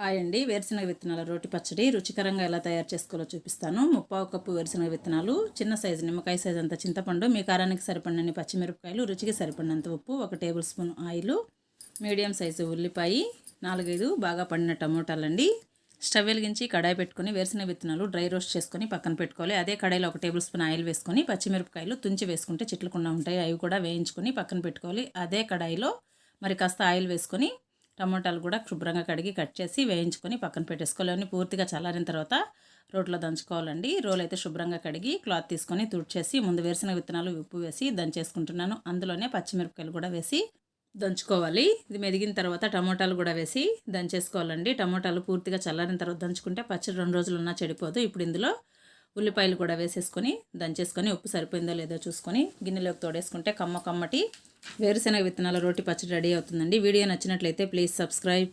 Hi అండి. వేరుశనగ విత్తనాల రోటి పచ్చడి రుచికరంగా ఎలా తయారు చేసుకోవాలో చూపిస్తాను. 3/4 కప్పు వేరుశనగ విత్తనాలు, చిన్న సైజు నిమ్మకాయ సైజు అంత చింతపండు, మీ కారానికి సరిపడినన్ని పచ్చిమిరపకాయలు, రుచికి సరిపడినంత ఉప్పు, 1 table spoon oil, medium size ఉల్లిపాయ, 4-5 బాగా పండిన టమోటాలండి. స్టవ్ వెలిగించి కడాయి పెట్టుకొని వేరుశనగ విత్తనాలు డ్రై రోస్ట్ చేసుకొని పక్కన పెట్టుకోవాలి. అదే కడాయిలో 1 టేబుల్ స్పూన్ ఆయిల్ వేసుకొని పచ్చిమిరపకాయలు తుంచి వేసుకుంటే చిట్లకుండా ఉంటాయి, అవి కూడా వేయించుకొని పక్కన పెట్టుకోవాలి. అదే కడాయిలో మరి కాస్త ఆయిల్ వేసుకొని టమోటాలు కూడా శుభ్రంగా కడిగి కట్ చేసి వేయించుకొని పక్కన పెట్టేసుకోవాలి. అన్నీ పూర్తిగా చల్లారిన తర్వాత రోట్లో దంచుకోవాలండి. రోలు అయితే శుభ్రంగా కడిగి క్లాత్ తీసుకొని తుడిచేసి ముందు వేరుశనగ విత్తనాలు ఉప్పు వేసి దంచేసుకుంటున్నాను. అందులోనే పచ్చిమిరపకాయలు కూడా వేసి దంచుకోవాలి. ఇది మెదిగిన తర్వాత టమోటాలు కూడా వేసి దంచేసుకోవాలండి. టమోటాలు పూర్తిగా చల్లారిన తర్వాత దంచుకుంటే పచ్చడి 2 రోజులు ఉన్నా చెడిపోదు. ఇప్పుడు ఇందులో ఉల్లిపాయలు కూడా వేసేసుకొని దంచేసుకొని ఉప్పు సరిపోయిందో లేదో చూసుకొని గిన్నెలోకి తోడేసుకుంటే కమ్మటి వేరుశనగ విత్తనాల రోటి పచ్చడి రెడీ అవుతుందండి. వీడియో నచ్చినట్లయితే ప్లీజ్ సబ్స్క్రైబ్.